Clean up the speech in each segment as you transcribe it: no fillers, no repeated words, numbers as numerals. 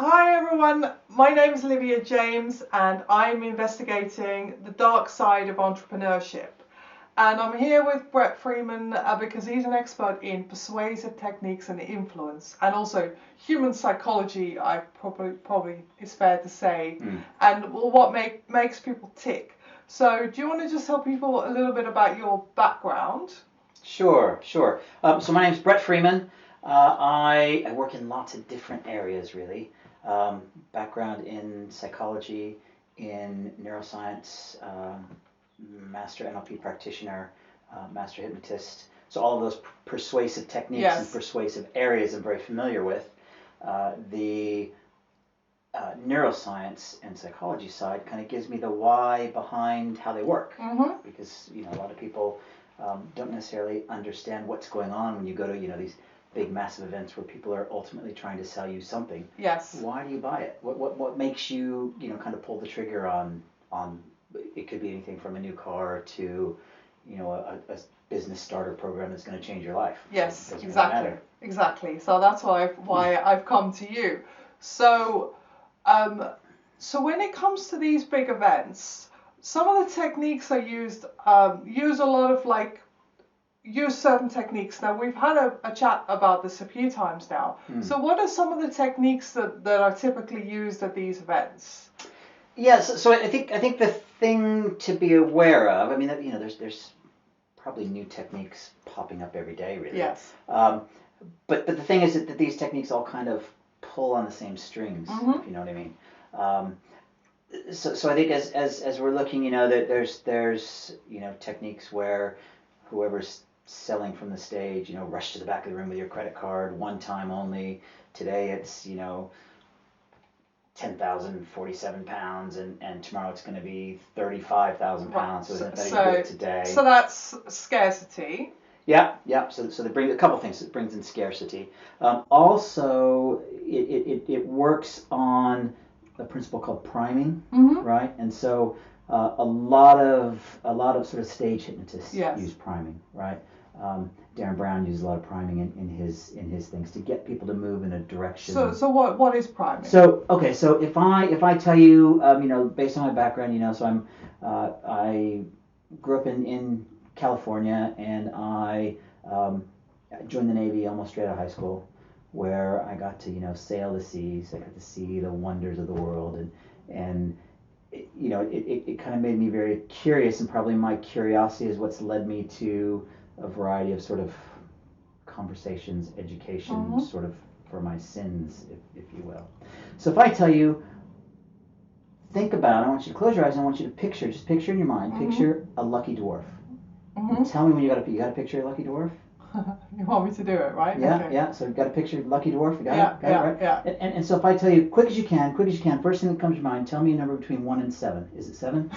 Hi everyone, my name is Olivia James and I'm investigating the dark side of entrepreneurship. And I'm here with Bret Freeman because he's an expert in persuasive techniques and influence, and also human psychology, I probably is fair to say, and what makes people tick. So do you want to just tell people a little bit about your background? Sure. So my name's Bret Freeman. I work in lots of different areas, really. Background in psychology, in neuroscience, master NLP practitioner, master hypnotist. So all of those persuasive techniques and persuasive areas I'm very familiar with. The neuroscience and psychology side kind of gives me the why behind how they work, because a lot of people don't necessarily understand what's going on when you go to these big massive events where people are ultimately trying to sell you something. Yes. Why do you buy it? What makes you kind of pull the trigger on it could be anything from a new car to a business starter program that's going to change your life. Yes, exactly. So that's why I've come to you. So so when it comes to these big events, some of the techniques I used use certain techniques. Now we've had a chat about this a few times now. So what are some of the techniques that are typically used at these events? Yes, so I think the thing to be aware of, there's probably new techniques popping up every day, really. Yes. But the thing is that these techniques all kind of pull on the same strings, if you know what I mean. So I think as we're looking, that there's techniques where whoever's selling from the stage, rush to the back of the room with your credit card, one time only. Today it's 10,047 pounds, and tomorrow it's going to be 35,000 pounds. So isn't that good today? So that's scarcity. Yeah. So they bring a couple things. It brings in scarcity. Also, it works on a principle called priming, right? And so a lot of sort of stage hypnotists use priming, right? Darren Brown uses a lot of priming in his things to get people to move in a direction. So what is priming? So if I tell you, based on my background, so I grew up in California, and I joined the Navy almost straight out of high school, where I got to sail the seas. I got to see the wonders of the world, and it kind of made me very curious, and probably my curiosity is what's led me to a variety of sort of conversations, education, sort of for my sins, if you will. So if I tell you, think about, I want you to close your eyes, and I want you to picture in your mind, picture a lucky dwarf. Tell me when you got to picture a lucky dwarf. You want me to do it, right? Yeah, okay. Yeah. So you've got to picture lucky dwarf. You got it, right? Yeah. And so if I tell you, quick as you can, first thing that comes to your mind, tell me a number between 1 and 7. Is it 7?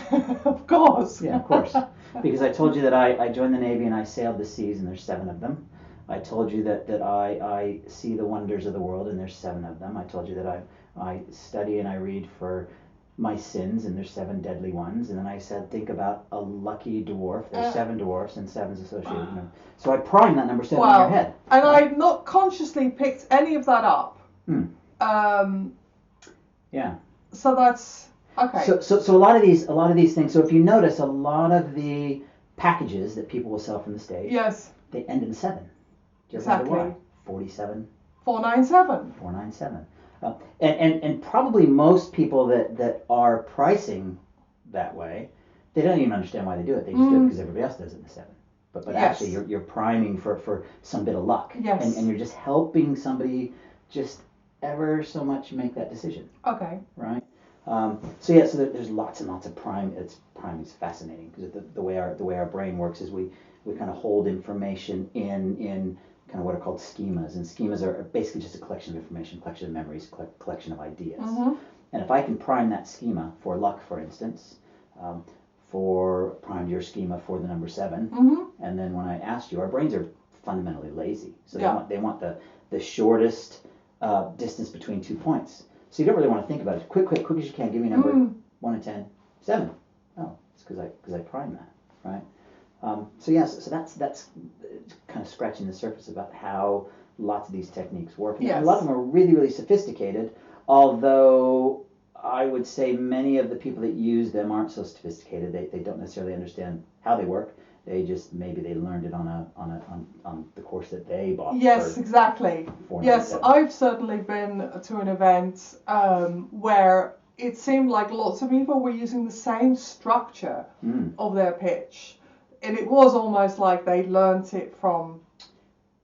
Of course. Yeah, of course. Because I told you that I joined the Navy and I sailed the seas, and there's 7 of them. I told you that I see the wonders of the world, and there's 7 of them. I told you that I study and I read for my sins, and there's 7 deadly ones. And then I said, think about a lucky dwarf. There's 7 dwarfs, and 7's associated with them. So I prime that number 7 in your head. And I've not consciously picked any of that up. Yeah. So that's okay. So a lot of these things. So if you notice, a lot of the packages that people will sell from the stage, they end in 7. Exactly. 47. 497. 497. And probably most people that are pricing that way, they don't even understand why they do it. They just do it because everybody else does it in the 7. But actually, you're priming for some bit of luck. Yes. And you're just helping somebody just ever so much make that decision. Okay. Right. So there's lots and lots of prime. Priming is fascinating because the way our brain works is we kind of hold information in kind of what are called schemas, and schemas are basically just a collection of information, collection of memories, collection of ideas. And if I can prime that schema for luck, for instance, primed your schema for the number 7, and then when I asked you, our brains are fundamentally lazy, so they want the shortest distance between 2 points. So you don't really want to think about it. Quick as you can. Give me a number 1 and 10, 7. Oh, it's because I primed that, right? So yes, so that's kind of scratching the surface about how lots of these techniques work. And a lot of them are really, really sophisticated, although I would say many of the people that use them aren't so sophisticated. They don't necessarily understand how they work. They just, maybe they learned it on the course that they bought. Yes, exactly. Yes, I've certainly been to an event where it seemed like lots of people were using the same structure of their pitch. And it was almost like they learnt it from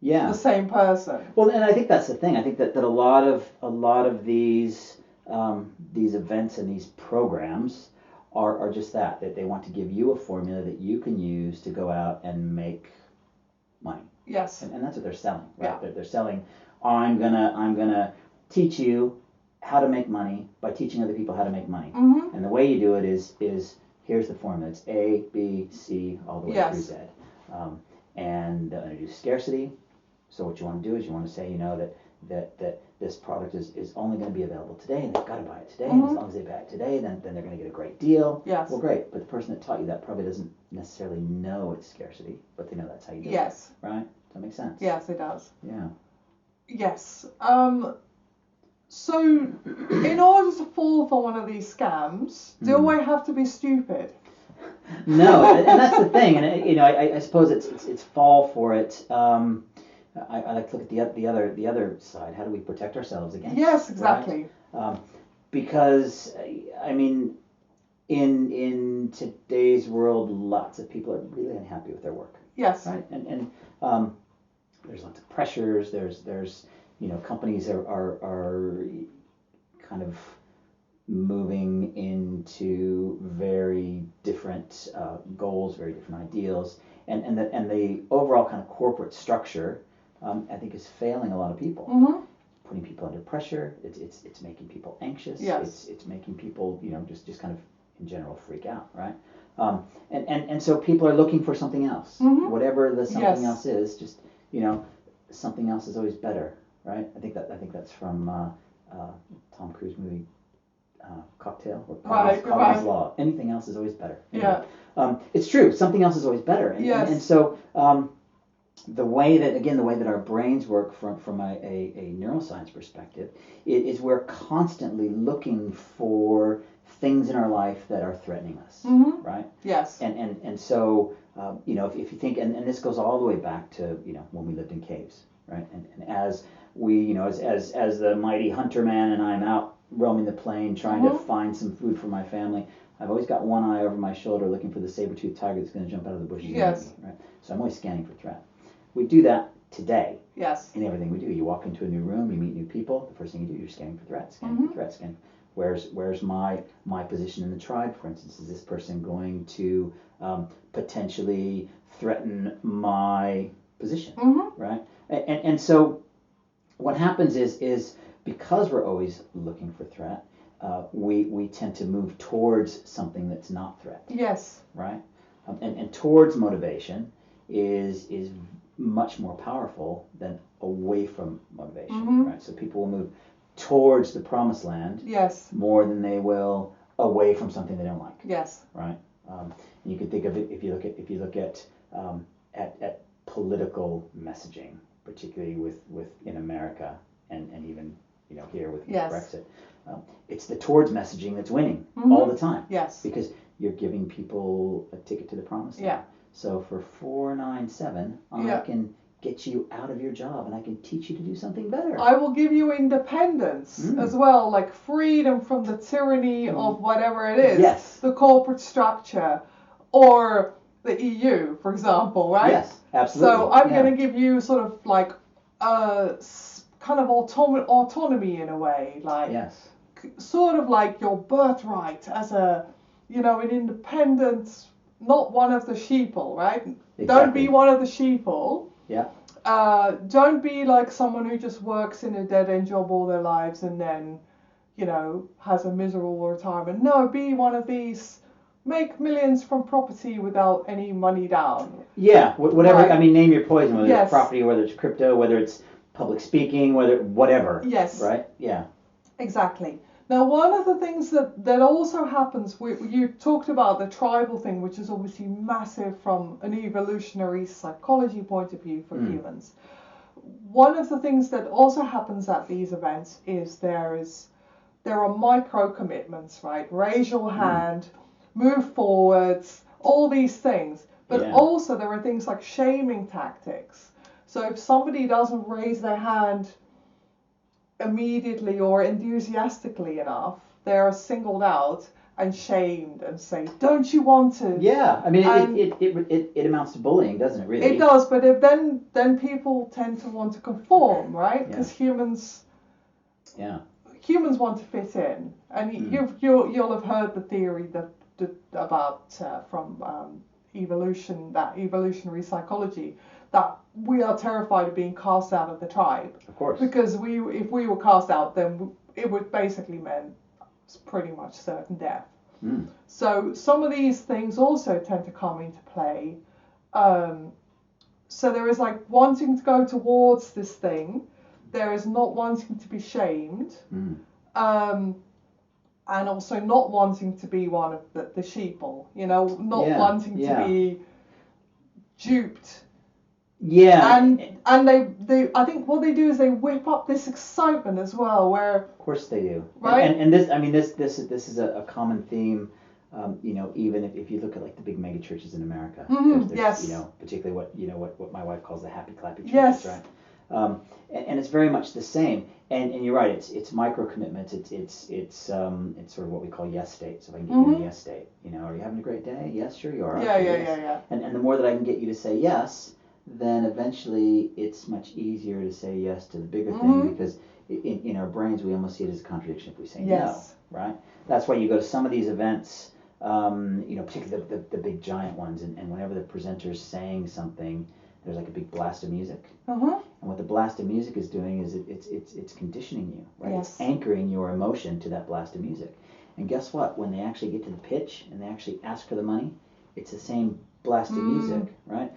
the same person. Well, and I think that's the thing. I think that a lot of these events and these programs are just that they want to give you a formula that you can use to go out and make money. Yes. And that's what they're selling, right? Yeah. They're selling, I'm gonna teach you how to make money by teaching other people how to make money. Mm-hmm. And the way you do it is here's the formula. It's A, B, C, all the way through Z. And they'll introduce scarcity. So what you want to do is you want to say, that this product is only going to be available today, and they've got to buy it today. And as long as they buy it today, then they're going to get a great deal. Yes. Well, great. But the person that taught you that probably doesn't necessarily know it's scarcity, but they know that's how you do it. Yes. Right? Does that make sense? Yes, it does. Yeah. Yes. So, in order to fall for one of these scams, do I have to be stupid? No, and that's the thing. And I suppose it's fall for it. I like to look at the other side. How do we protect ourselves against? Yes, exactly. Right? Because I mean, in today's world, lots of people are really unhappy with their work. Yes. Right. And there's lots of pressures. There's companies are kind of moving into very different goals, very different ideals, and the overall kind of corporate structure, I think, is failing a lot of people. Mm-hmm. Putting people under pressure. It's making people anxious. Yes. It's making people just kind of in general freak out, right? And so people are looking for something else, whatever the something else is. Just something else is always better, right? I think that's from Tom Cruise movie Cocktail or Cognitive Law. Anything else is always better. Anyway, it's true. Something else is always better. And so the way that our brains work from a neuroscience perspective is we're constantly looking for things in our life that are threatening us, right? Yes. And so if you think, and this goes all the way back to when we lived in caves, right? And as we as the mighty hunter man, and I'm out roaming the plain trying to find some food for my family, I've always got one eye over my shoulder looking for the saber-toothed tiger that's going to jump out of the bushes and eat me, right? So I'm always scanning for threat. We do that today. Yes. In everything we do. You walk into a new room, you meet new people, the first thing you do, you're scanning for threats, scanning for threats, scanning. Where's my position in the tribe, for instance? Is this person going to potentially threaten my position, right? And so what happens is because we're always looking for threat, we tend to move towards something that's not threat. Yes. Right? And towards motivation is much more powerful than away from motivation, right? So people will move towards the promised land more than they will away from something they don't like. Yes. Right? You can think of it if you look at political messaging, particularly with in America and even here with Brexit. It's the towards messaging that's winning all the time. Yes. Because you're giving people a ticket to the promised land. Yeah. So for $4.97, I can get you out of your job and I can teach you to do something better. I will give you independence as well, like freedom from the tyranny of whatever it is. Yes. The corporate structure or the EU, for example, right? Yes, absolutely. So I'm going to give you sort of like kind of autonomy in a way, like sort of like your birthright as an independent, not one of the sheeple, right? Exactly. Don't be one of the sheeple. Yeah. Don't be like someone who just works in a dead-end job all their lives and then, has a miserable retirement. No, be one of these, make millions from property without any money down. Yeah, whatever. Right. I mean, name your poison, whether it's property, whether it's crypto, whether it's public speaking, whatever. Yes. Right? Yeah. Exactly. Now, one of the things that also happens, you talked about the tribal thing, which is obviously massive from an evolutionary psychology point of view for humans. One of the things that also happens at these events is there are micro commitments, right? Raise your hand, move forwards, all these things. But also there are things like shaming tactics. So if somebody doesn't raise their hand immediately or enthusiastically enough, they are singled out and shamed and say, "Don't you want to?" Yeah, I mean, it amounts to bullying, doesn't it? Really, it does. But then people tend to want to conform, right? Because humans want to fit in, and you'll have heard the theory about from evolutionary psychology, that we are terrified of being cast out of the tribe. Of course. Because if we were cast out, then it would basically mean pretty much certain death. So some of these things also tend to come into play. So there is like wanting to go towards this thing. There is not wanting to be shamed. And also not wanting to be one of the sheeple, not wanting to be duped. Yeah. And they I think what they do is they whip up this excitement as well, where of course they do. Right? And this, I mean, this is a common theme. Even if you look at like the big mega churches in America, yes. Particularly what my wife calls the happy clappy churches, yes. right? And it's very much the same. And you're right. It's micro commitments. It's sort of what we call yes state. So if I can get you in a yes state, are you having a great day? Yes, sure you are. Yeah. And the more that I can get you to say yes, then eventually it's much easier to say yes to the bigger thing, because in our brains we almost see it as a contradiction if we say no, right? That's why you go to some of these events, particularly the big giant ones, and whenever the presenter's saying something, there's like a big blast of music. And what the blast of music is doing is it's conditioning you, right? Yes. It's anchoring your emotion to that blast of music. And guess what? When they actually get to the pitch and they actually ask for the money, it's the same blast of music, right?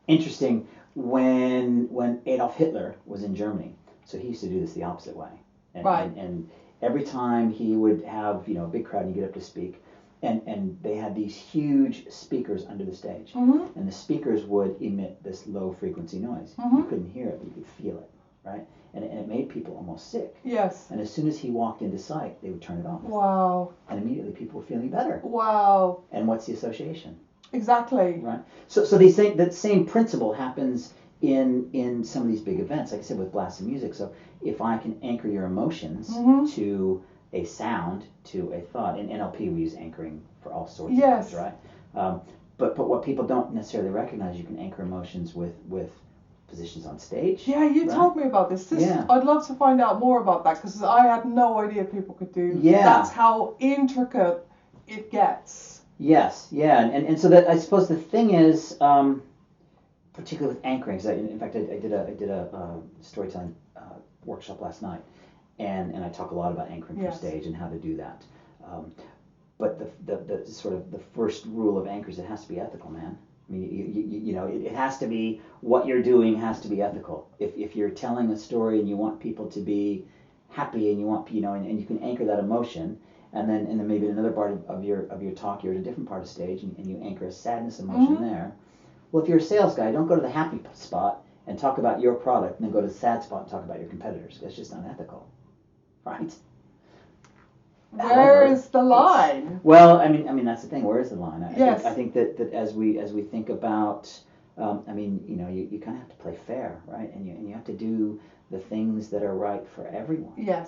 Interesting, when Adolf Hitler was in Germany, so he used to do this the opposite way. And every time he would have, a big crowd and you get up to speak, and they had these huge speakers under the stage, and the speakers would emit this low frequency noise. You couldn't hear it, but you could feel it, right? And it made people almost sick. Yes. And as soon as he walked into sight, they would turn it off. Wow. And immediately people were feeling better. Wow. And what's the association? Exactly. Right. So they say that same principle happens in some of these big events, like I said, with blast of music. So if I can anchor your emotions to a sound, to a thought, in NLP we use anchoring for all sorts of things, right? But what people don't necessarily recognize, you can anchor emotions with positions on stage. Yeah, you told me about this. I'd love to find out more about that, because I had no idea people could do. Yeah. That's how intricate it gets. Yes, yeah, and so that I suppose the thing is, particularly with anchoring, because in fact I did a storytelling workshop last night, and I talk a lot about anchoring for stage and how to do that. But the sort of the first rule of anchors, it has to be ethical, man. I mean, it has to be, what you're doing has to be ethical. If you're telling a story and you want people to be happy, and you want, and you can anchor that emotion. And then maybe another part of your talk, you're at a different part of stage, and you anchor a sadness emotion there. Well, if you're a sales guy, don't go to the happy spot and talk about your product, and then go to the sad spot and talk about your competitors. That's just unethical, right? Where is the line? Well, I mean that's the thing. Where is the line? I think that as we think about, you kind of have to play fair, right? And you have to do the things that are right for everyone. Yes.